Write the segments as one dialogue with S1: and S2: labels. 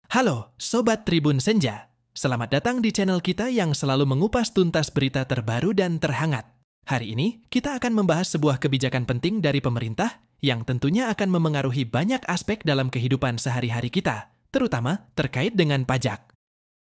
S1: Halo, Sobat Tribun Senja. Selamat datang di channel kita yang selalu mengupas tuntas berita terbaru dan terhangat. Hari ini, kita akan membahas sebuah kebijakan penting dari pemerintah yang tentunya akan memengaruhi banyak aspek dalam kehidupan sehari-hari kita, terutama terkait dengan pajak.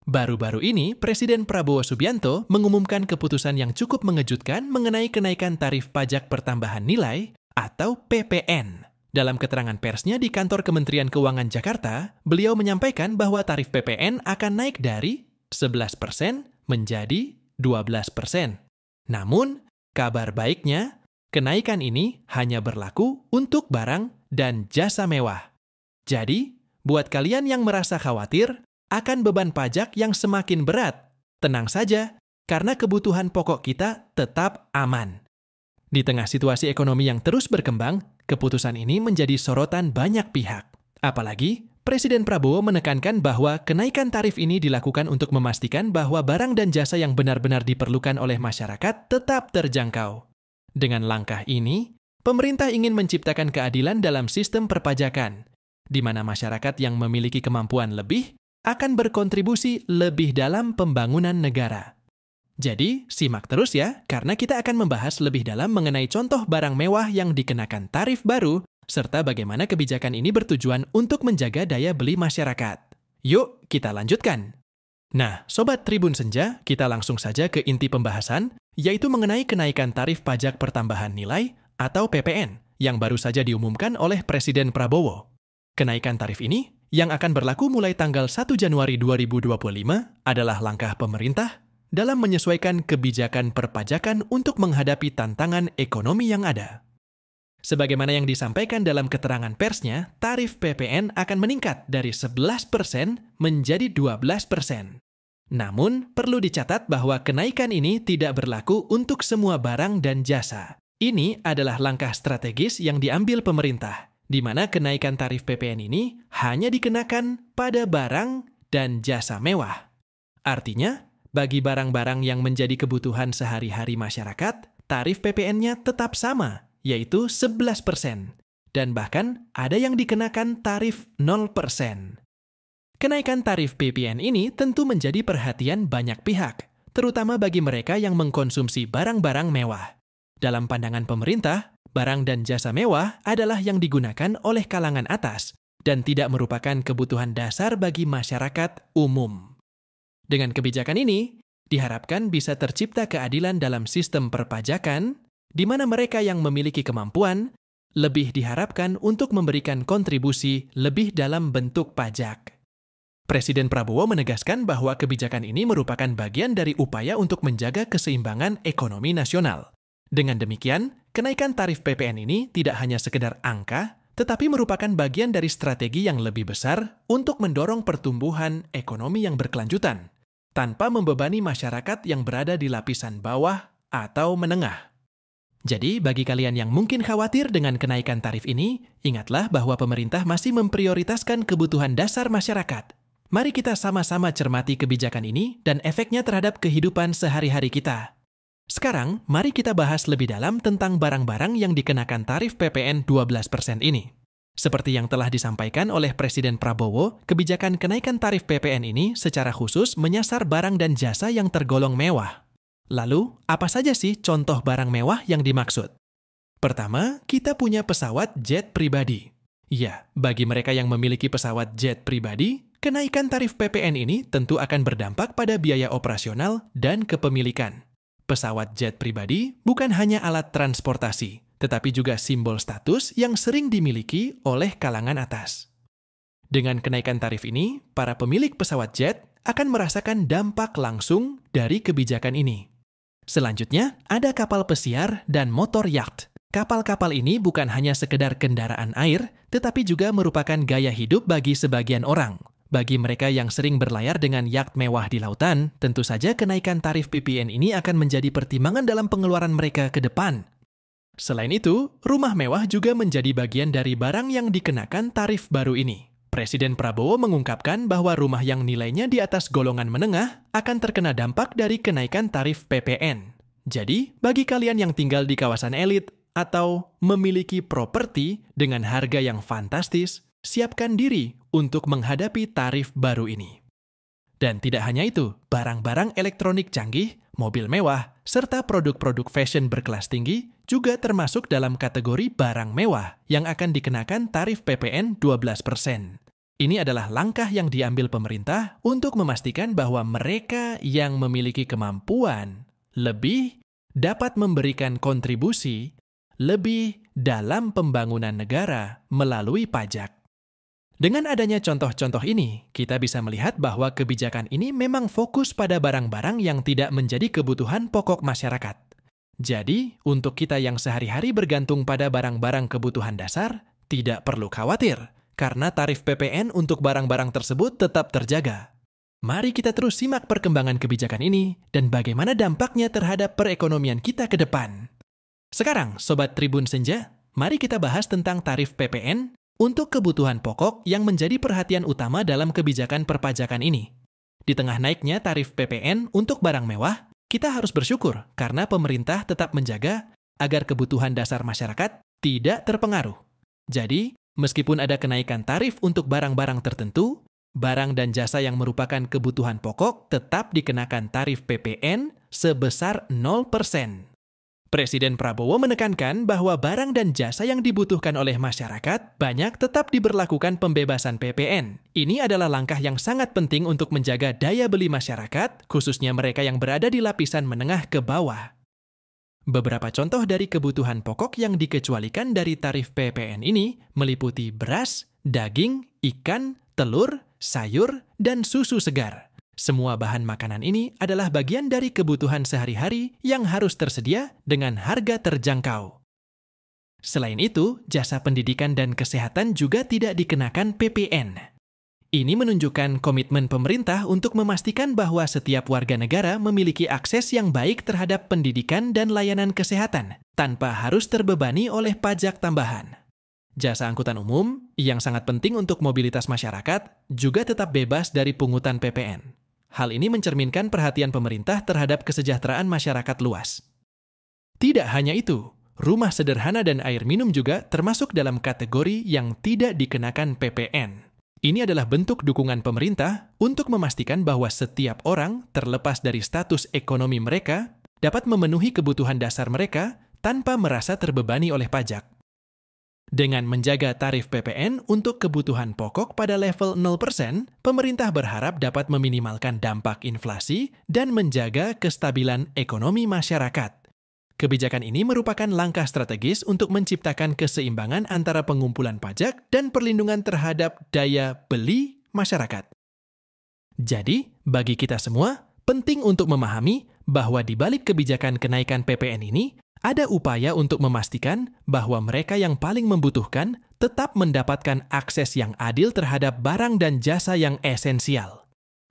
S1: Baru-baru ini, Presiden Prabowo Subianto mengumumkan keputusan yang cukup mengejutkan mengenai kenaikan tarif pajak pertambahan nilai atau PPN. Dalam keterangan persnya di kantor Kementerian Keuangan Jakarta, beliau menyampaikan bahwa tarif PPN akan naik dari 11% menjadi 12%. Namun, kabar baiknya, kenaikan ini hanya berlaku untuk barang dan jasa mewah. Jadi, buat kalian yang merasa khawatir akan beban pajak yang semakin berat, tenang saja, karena kebutuhan pokok kita tetap aman. Di tengah situasi ekonomi yang terus berkembang, keputusan ini menjadi sorotan banyak pihak. Apalagi, Presiden Prabowo menekankan bahwa kenaikan tarif ini dilakukan untuk memastikan bahwa barang dan jasa yang benar-benar diperlukan oleh masyarakat tetap terjangkau. Dengan langkah ini, pemerintah ingin menciptakan keadilan dalam sistem perpajakan, di mana masyarakat yang memiliki kemampuan lebih akan berkontribusi lebih dalam pembangunan negara. Jadi, simak terus ya, karena kita akan membahas lebih dalam mengenai contoh barang mewah yang dikenakan tarif baru, serta bagaimana kebijakan ini bertujuan untuk menjaga daya beli masyarakat. Yuk, kita lanjutkan. Nah, Sobat Tribun Senja, kita langsung saja ke inti pembahasan, yaitu mengenai kenaikan tarif pajak pertambahan nilai atau PPN, yang baru saja diumumkan oleh Presiden Prabowo. Kenaikan tarif ini, yang akan berlaku mulai tanggal 1 Januari 2025, adalah langkah pemerintah dalam menyesuaikan kebijakan perpajakan untuk menghadapi tantangan ekonomi yang ada. Sebagaimana yang disampaikan dalam keterangan persnya, tarif PPN akan meningkat dari 11% menjadi 12%. Namun, perlu dicatat bahwa kenaikan ini tidak berlaku untuk semua barang dan jasa. Ini adalah langkah strategis yang diambil pemerintah, di mana kenaikan tarif PPN ini hanya dikenakan pada barang dan jasa mewah. Artinya, bagi barang-barang yang menjadi kebutuhan sehari-hari masyarakat, tarif PPN-nya tetap sama, yaitu 11%. Dan bahkan ada yang dikenakan tarif 0%. Kenaikan tarif PPN ini tentu menjadi perhatian banyak pihak, terutama bagi mereka yang mengkonsumsi barang-barang mewah. Dalam pandangan pemerintah, barang dan jasa mewah adalah yang digunakan oleh kalangan atas dan tidak merupakan kebutuhan dasar bagi masyarakat umum. Dengan kebijakan ini, diharapkan bisa tercipta keadilan dalam sistem perpajakan, di mana mereka yang memiliki kemampuan lebih diharapkan untuk memberikan kontribusi lebih dalam bentuk pajak. Presiden Prabowo menegaskan bahwa kebijakan ini merupakan bagian dari upaya untuk menjaga keseimbangan ekonomi nasional. Dengan demikian, kenaikan tarif PPN ini tidak hanya sekedar angka, tetapi merupakan bagian dari strategi yang lebih besar untuk mendorong pertumbuhan ekonomi yang berkelanjutan, tanpa membebani masyarakat yang berada di lapisan bawah atau menengah. Jadi, bagi kalian yang mungkin khawatir dengan kenaikan tarif ini, ingatlah bahwa pemerintah masih memprioritaskan kebutuhan dasar masyarakat. Mari kita sama-sama cermati kebijakan ini dan efeknya terhadap kehidupan sehari-hari kita. Sekarang, mari kita bahas lebih dalam tentang barang-barang yang dikenakan tarif PPN 12% ini. Seperti yang telah disampaikan oleh Presiden Prabowo, kebijakan kenaikan tarif PPN ini secara khusus menyasar barang dan jasa yang tergolong mewah. Lalu, apa saja sih contoh barang mewah yang dimaksud? Pertama, kita punya pesawat jet pribadi. Ya, bagi mereka yang memiliki pesawat jet pribadi, kenaikan tarif PPN ini tentu akan berdampak pada biaya operasional dan kepemilikan. Pesawat jet pribadi bukan hanya alat transportasi, tetapi juga simbol status yang sering dimiliki oleh kalangan atas. Dengan kenaikan tarif ini, para pemilik pesawat jet akan merasakan dampak langsung dari kebijakan ini. Selanjutnya, ada kapal pesiar dan motor yacht. Kapal-kapal ini bukan hanya sekedar kendaraan air, tetapi juga merupakan gaya hidup bagi sebagian orang. Bagi mereka yang sering berlayar dengan yacht mewah di lautan, tentu saja kenaikan tarif PPN ini akan menjadi pertimbangan dalam pengeluaran mereka ke depan. Selain itu, rumah mewah juga menjadi bagian dari barang yang dikenakan tarif baru ini. Presiden Prabowo mengungkapkan bahwa rumah yang nilainya di atas golongan menengah akan terkena dampak dari kenaikan tarif PPN. Jadi, bagi kalian yang tinggal di kawasan elit atau memiliki properti dengan harga yang fantastis, siapkan diri untuk menghadapi tarif baru ini. Dan tidak hanya itu, barang-barang elektronik canggih, mobil mewah, serta produk-produk fashion berkelas tinggi juga termasuk dalam kategori barang mewah yang akan dikenakan tarif PPN 12%. Ini adalah langkah yang diambil pemerintah untuk memastikan bahwa mereka yang memiliki kemampuan lebih dapat memberikan kontribusi lebih dalam pembangunan negara melalui pajak. Dengan adanya contoh-contoh ini, kita bisa melihat bahwa kebijakan ini memang fokus pada barang-barang yang tidak menjadi kebutuhan pokok masyarakat. Jadi, untuk kita yang sehari-hari bergantung pada barang-barang kebutuhan dasar, tidak perlu khawatir, karena tarif PPN untuk barang-barang tersebut tetap terjaga. Mari kita terus simak perkembangan kebijakan ini dan bagaimana dampaknya terhadap perekonomian kita ke depan. Sekarang, Sobat Tribun Senja, mari kita bahas tentang tarif PPN untuk kebutuhan pokok yang menjadi perhatian utama dalam kebijakan perpajakan ini. Di tengah naiknya tarif PPN untuk barang mewah, kita harus bersyukur karena pemerintah tetap menjaga agar kebutuhan dasar masyarakat tidak terpengaruh. Jadi, meskipun ada kenaikan tarif untuk barang-barang tertentu, barang dan jasa yang merupakan kebutuhan pokok tetap dikenakan tarif PPN sebesar 0%. Presiden Prabowo menekankan bahwa barang dan jasa yang dibutuhkan oleh masyarakat banyak tetap diberlakukan pembebasan PPN. Ini adalah langkah yang sangat penting untuk menjaga daya beli masyarakat, khususnya mereka yang berada di lapisan menengah ke bawah. Beberapa contoh dari kebutuhan pokok yang dikecualikan dari tarif PPN ini meliputi beras, daging, ikan, telur, sayur, dan susu segar. Semua bahan makanan ini adalah bagian dari kebutuhan sehari-hari yang harus tersedia dengan harga terjangkau. Selain itu, jasa pendidikan dan kesehatan juga tidak dikenakan PPN. Ini menunjukkan komitmen pemerintah untuk memastikan bahwa setiap warga negara memiliki akses yang baik terhadap pendidikan dan layanan kesehatan, tanpa harus terbebani oleh pajak tambahan. Jasa angkutan umum, yang sangat penting untuk mobilitas masyarakat, juga tetap bebas dari pungutan PPN. Hal ini mencerminkan perhatian pemerintah terhadap kesejahteraan masyarakat luas. Tidak hanya itu, rumah sederhana dan air minum juga termasuk dalam kategori yang tidak dikenakan PPN. Ini adalah bentuk dukungan pemerintah untuk memastikan bahwa setiap orang, terlepas dari status ekonomi mereka, dapat memenuhi kebutuhan dasar mereka tanpa merasa terbebani oleh pajak. Dengan menjaga tarif PPN untuk kebutuhan pokok pada level 0%, pemerintah berharap dapat meminimalkan dampak inflasi dan menjaga kestabilan ekonomi masyarakat. Kebijakan ini merupakan langkah strategis untuk menciptakan keseimbangan antara pengumpulan pajak dan perlindungan terhadap daya beli masyarakat. Jadi, bagi kita semua, penting untuk memahami bahwa di balik kebijakan kenaikan PPN ini, ada upaya untuk memastikan bahwa mereka yang paling membutuhkan tetap mendapatkan akses yang adil terhadap barang dan jasa yang esensial.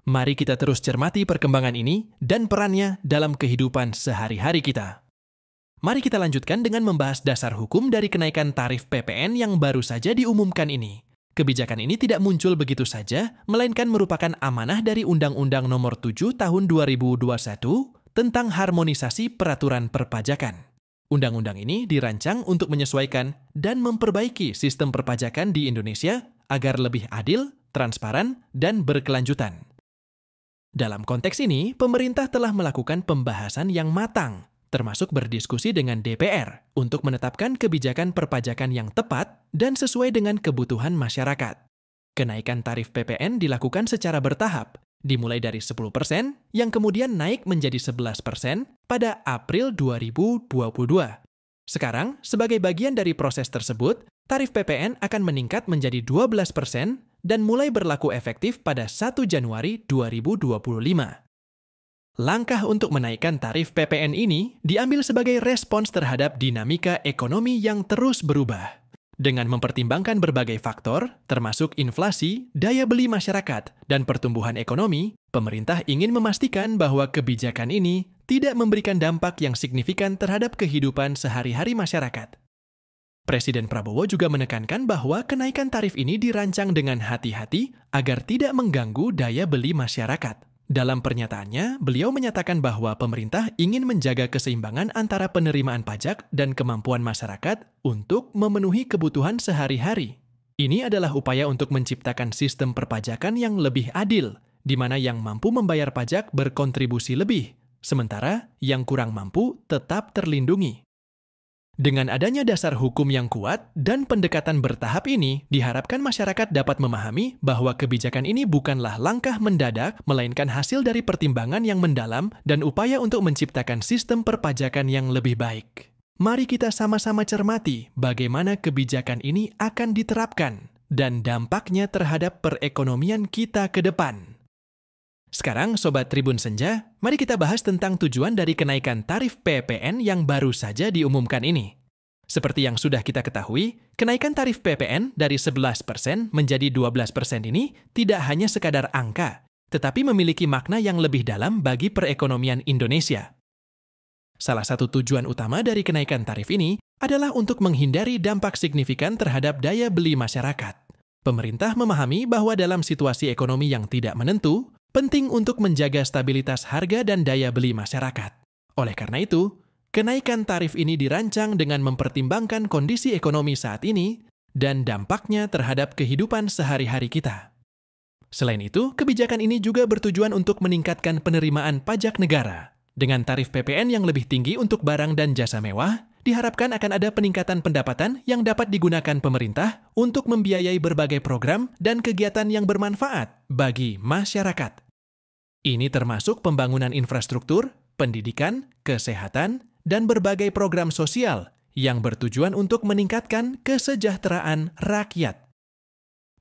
S1: Mari kita terus cermati perkembangan ini dan perannya dalam kehidupan sehari-hari kita. Mari kita lanjutkan dengan membahas dasar hukum dari kenaikan tarif PPN yang baru saja diumumkan ini. Kebijakan ini tidak muncul begitu saja, melainkan merupakan amanah dari Undang-Undang Nomor 7 Tahun 2021 tentang harmonisasi peraturan perpajakan. Undang-undang ini dirancang untuk menyesuaikan dan memperbaiki sistem perpajakan di Indonesia agar lebih adil, transparan, dan berkelanjutan. Dalam konteks ini, pemerintah telah melakukan pembahasan yang matang, termasuk berdiskusi dengan DPR untuk menetapkan kebijakan perpajakan yang tepat dan sesuai dengan kebutuhan masyarakat. Kenaikan tarif PPN dilakukan secara bertahap, dimulai dari 10% yang kemudian naik menjadi 11% pada April 2022. Sekarang, sebagai bagian dari proses tersebut, tarif PPN akan meningkat menjadi 12% dan mulai berlaku efektif pada 1 Januari 2025. Langkah untuk menaikkan tarif PPN ini diambil sebagai respons terhadap dinamika ekonomi yang terus berubah. Dengan mempertimbangkan berbagai faktor, termasuk inflasi, daya beli masyarakat, dan pertumbuhan ekonomi, pemerintah ingin memastikan bahwa kebijakan ini tidak memberikan dampak yang signifikan terhadap kehidupan sehari-hari masyarakat. Presiden Prabowo juga menekankan bahwa kenaikan tarif ini dirancang dengan hati-hati agar tidak mengganggu daya beli masyarakat. Dalam pernyataannya, beliau menyatakan bahwa pemerintah ingin menjaga keseimbangan antara penerimaan pajak dan kemampuan masyarakat untuk memenuhi kebutuhan sehari-hari. Ini adalah upaya untuk menciptakan sistem perpajakan yang lebih adil, di mana yang mampu membayar pajak berkontribusi lebih, sementara yang kurang mampu tetap terlindungi. Dengan adanya dasar hukum yang kuat dan pendekatan bertahap ini, diharapkan masyarakat dapat memahami bahwa kebijakan ini bukanlah langkah mendadak, melainkan hasil dari pertimbangan yang mendalam dan upaya untuk menciptakan sistem perpajakan yang lebih baik. Mari kita sama-sama cermati bagaimana kebijakan ini akan diterapkan dan dampaknya terhadap perekonomian kita ke depan. Sekarang, Sobat Tribun Senja, mari kita bahas tentang tujuan dari kenaikan tarif PPN yang baru saja diumumkan ini. Seperti yang sudah kita ketahui, kenaikan tarif PPN dari 11% menjadi 12% ini tidak hanya sekadar angka, tetapi memiliki makna yang lebih dalam bagi perekonomian Indonesia. Salah satu tujuan utama dari kenaikan tarif ini adalah untuk menghindari dampak signifikan terhadap daya beli masyarakat. Pemerintah memahami bahwa dalam situasi ekonomi yang tidak menentu, penting untuk menjaga stabilitas harga dan daya beli masyarakat. Oleh karena itu, kenaikan tarif ini dirancang dengan mempertimbangkan kondisi ekonomi saat ini dan dampaknya terhadap kehidupan sehari-hari kita. Selain itu, kebijakan ini juga bertujuan untuk meningkatkan penerimaan pajak negara. Dengan tarif PPN yang lebih tinggi untuk barang dan jasa mewah, diharapkan akan ada peningkatan pendapatan yang dapat digunakan pemerintah untuk membiayai berbagai program dan kegiatan yang bermanfaat bagi masyarakat. Ini termasuk pembangunan infrastruktur, pendidikan, kesehatan, dan berbagai program sosial yang bertujuan untuk meningkatkan kesejahteraan rakyat.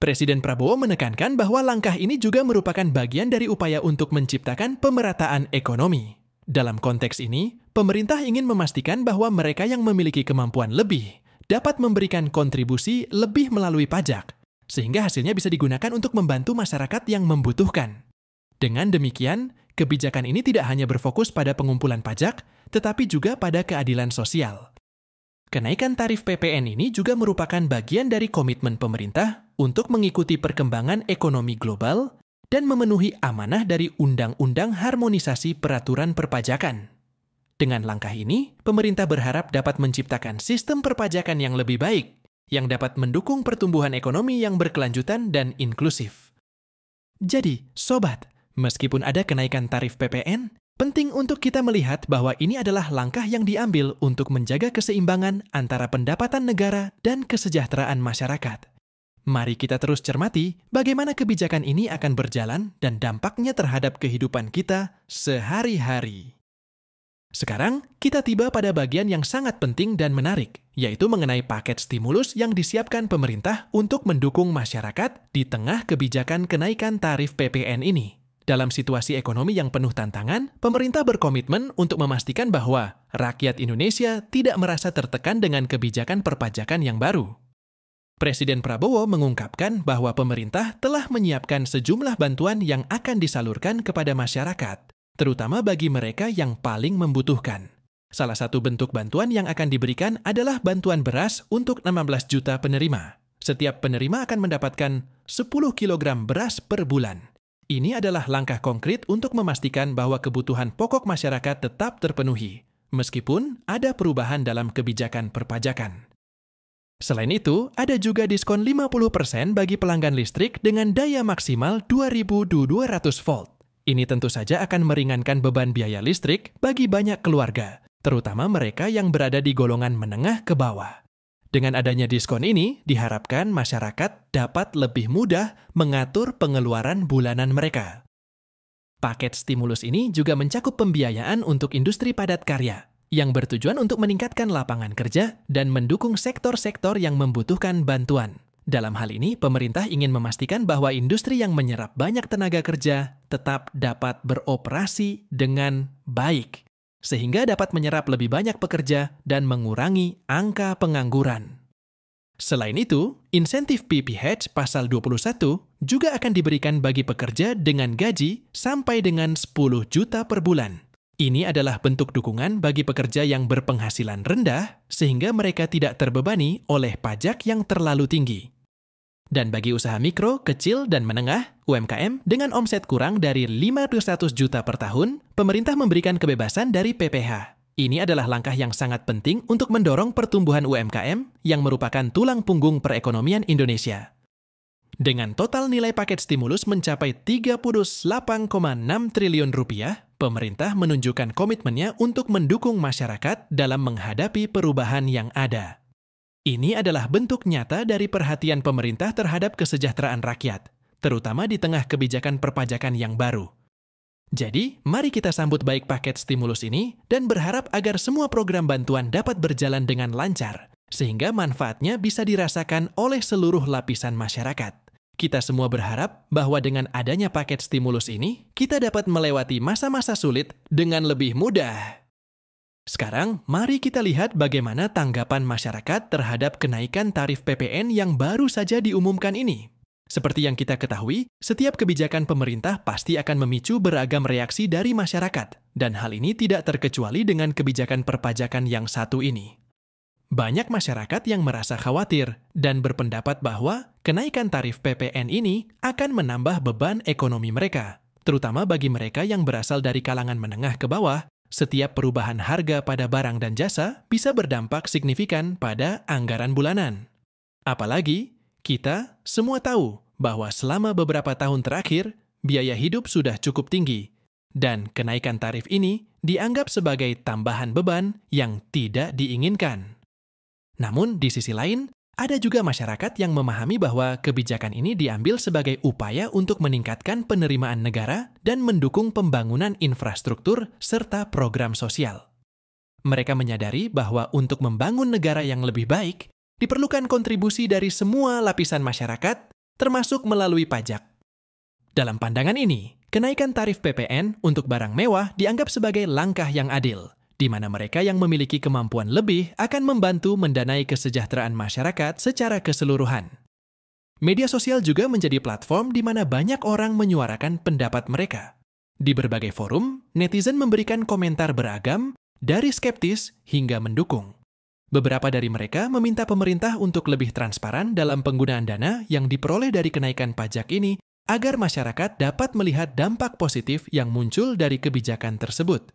S1: Presiden Prabowo menekankan bahwa langkah ini juga merupakan bagian dari upaya untuk menciptakan pemerataan ekonomi. Dalam konteks ini, pemerintah ingin memastikan bahwa mereka yang memiliki kemampuan lebih dapat memberikan kontribusi lebih melalui pajak, sehingga hasilnya bisa digunakan untuk membantu masyarakat yang membutuhkan. Dengan demikian, kebijakan ini tidak hanya berfokus pada pengumpulan pajak, tetapi juga pada keadilan sosial. Kenaikan tarif PPN ini juga merupakan bagian dari komitmen pemerintah untuk mengikuti perkembangan ekonomi global dan memenuhi amanah dari Undang-Undang Harmonisasi Peraturan Perpajakan. Dengan langkah ini, pemerintah berharap dapat menciptakan sistem perpajakan yang lebih baik, yang dapat mendukung pertumbuhan ekonomi yang berkelanjutan dan inklusif. Jadi, Sobat, meskipun ada kenaikan tarif PPN, penting untuk kita melihat bahwa ini adalah langkah yang diambil untuk menjaga keseimbangan antara pendapatan negara dan kesejahteraan masyarakat. Mari kita terus cermati bagaimana kebijakan ini akan berjalan dan dampaknya terhadap kehidupan kita sehari-hari. Sekarang, kita tiba pada bagian yang sangat penting dan menarik, yaitu mengenai paket stimulus yang disiapkan pemerintah untuk mendukung masyarakat di tengah kebijakan kenaikan tarif PPN ini. Dalam situasi ekonomi yang penuh tantangan, pemerintah berkomitmen untuk memastikan bahwa rakyat Indonesia tidak merasa tertekan dengan kebijakan perpajakan yang baru. Presiden Prabowo mengungkapkan bahwa pemerintah telah menyiapkan sejumlah bantuan yang akan disalurkan kepada masyarakat, terutama bagi mereka yang paling membutuhkan. Salah satu bentuk bantuan yang akan diberikan adalah bantuan beras untuk 16 juta penerima. Setiap penerima akan mendapatkan 10 kg beras per bulan. Ini adalah langkah konkret untuk memastikan bahwa kebutuhan pokok masyarakat tetap terpenuhi, meskipun ada perubahan dalam kebijakan perpajakan. Selain itu, ada juga diskon 50% bagi pelanggan listrik dengan daya maksimal 2200 volt. Ini tentu saja akan meringankan beban biaya listrik bagi banyak keluarga, terutama mereka yang berada di golongan menengah ke bawah. Dengan adanya diskon ini, diharapkan masyarakat dapat lebih mudah mengatur pengeluaran bulanan mereka. Paket stimulus ini juga mencakup pembiayaan untuk industri padat karya, yang bertujuan untuk meningkatkan lapangan kerja dan mendukung sektor-sektor yang membutuhkan bantuan. Dalam hal ini, pemerintah ingin memastikan bahwa industri yang menyerap banyak tenaga kerja tetap dapat beroperasi dengan baik, sehingga dapat menyerap lebih banyak pekerja dan mengurangi angka pengangguran. Selain itu, insentif PPH pasal 21 juga akan diberikan bagi pekerja dengan gaji sampai dengan 10 juta per bulan. Ini adalah bentuk dukungan bagi pekerja yang berpenghasilan rendah, sehingga mereka tidak terbebani oleh pajak yang terlalu tinggi. Dan bagi usaha mikro, kecil, dan menengah, UMKM, dengan omset kurang dari 500 juta per tahun, pemerintah memberikan kebebasan dari PPh. Ini adalah langkah yang sangat penting untuk mendorong pertumbuhan UMKM yang merupakan tulang punggung perekonomian Indonesia. Dengan total nilai paket stimulus mencapai 38,6 triliun rupiah, pemerintah menunjukkan komitmennya untuk mendukung masyarakat dalam menghadapi perubahan yang ada. Ini adalah bentuk nyata dari perhatian pemerintah terhadap kesejahteraan rakyat, terutama di tengah kebijakan perpajakan yang baru. Jadi, mari kita sambut baik paket stimulus ini dan berharap agar semua program bantuan dapat berjalan dengan lancar, sehingga manfaatnya bisa dirasakan oleh seluruh lapisan masyarakat. Kita semua berharap bahwa dengan adanya paket stimulus ini, kita dapat melewati masa-masa sulit dengan lebih mudah. Sekarang, mari kita lihat bagaimana tanggapan masyarakat terhadap kenaikan tarif PPN yang baru saja diumumkan ini. Seperti yang kita ketahui, setiap kebijakan pemerintah pasti akan memicu beragam reaksi dari masyarakat, dan hal ini tidak terkecuali dengan kebijakan perpajakan yang satu ini. Banyak masyarakat yang merasa khawatir dan berpendapat bahwa kenaikan tarif PPN ini akan menambah beban ekonomi mereka, terutama bagi mereka yang berasal dari kalangan menengah ke bawah. Setiap perubahan harga pada barang dan jasa bisa berdampak signifikan pada anggaran bulanan. Apalagi, kita semua tahu bahwa selama beberapa tahun terakhir, biaya hidup sudah cukup tinggi, dan kenaikan tarif ini dianggap sebagai tambahan beban yang tidak diinginkan. Namun, di sisi lain, ada juga masyarakat yang memahami bahwa kebijakan ini diambil sebagai upaya untuk meningkatkan penerimaan negara dan mendukung pembangunan infrastruktur serta program sosial. Mereka menyadari bahwa untuk membangun negara yang lebih baik, diperlukan kontribusi dari semua lapisan masyarakat, termasuk melalui pajak. Dalam pandangan ini, kenaikan tarif PPN untuk barang mewah dianggap sebagai langkah yang adil, di mana mereka yang memiliki kemampuan lebih akan membantu mendanai kesejahteraan masyarakat secara keseluruhan. Media sosial juga menjadi platform di mana banyak orang menyuarakan pendapat mereka. Di berbagai forum, netizen memberikan komentar beragam, dari skeptis hingga mendukung. Beberapa dari mereka meminta pemerintah untuk lebih transparan dalam penggunaan dana yang diperoleh dari kenaikan pajak ini agar masyarakat dapat melihat dampak positif yang muncul dari kebijakan tersebut.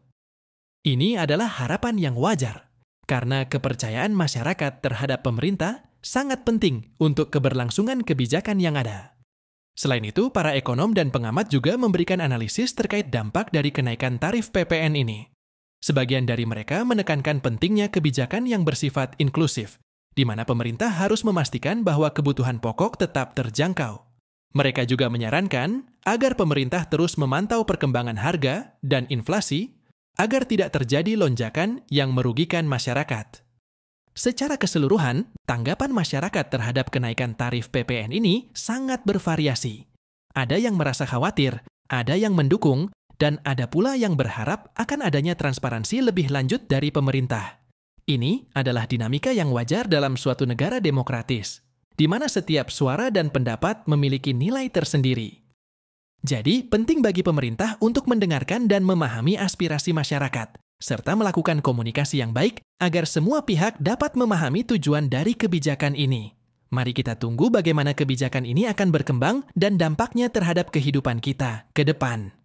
S1: Ini adalah harapan yang wajar, karena kepercayaan masyarakat terhadap pemerintah sangat penting untuk keberlangsungan kebijakan yang ada. Selain itu, para ekonom dan pengamat juga memberikan analisis terkait dampak dari kenaikan tarif PPN ini. Sebagian dari mereka menekankan pentingnya kebijakan yang bersifat inklusif, di mana pemerintah harus memastikan bahwa kebutuhan pokok tetap terjangkau. Mereka juga menyarankan agar pemerintah terus memantau perkembangan harga dan inflasi agar tidak terjadi lonjakan yang merugikan masyarakat. Secara keseluruhan, tanggapan masyarakat terhadap kenaikan tarif PPN ini sangat bervariasi. Ada yang merasa khawatir, ada yang mendukung, dan ada pula yang berharap akan adanya transparansi lebih lanjut dari pemerintah. Ini adalah dinamika yang wajar dalam suatu negara demokratis, di mana setiap suara dan pendapat memiliki nilai tersendiri. Jadi, penting bagi pemerintah untuk mendengarkan dan memahami aspirasi masyarakat, serta melakukan komunikasi yang baik agar semua pihak dapat memahami tujuan dari kebijakan ini. Mari kita tunggu bagaimana kebijakan ini akan berkembang dan dampaknya terhadap kehidupan kita ke depan.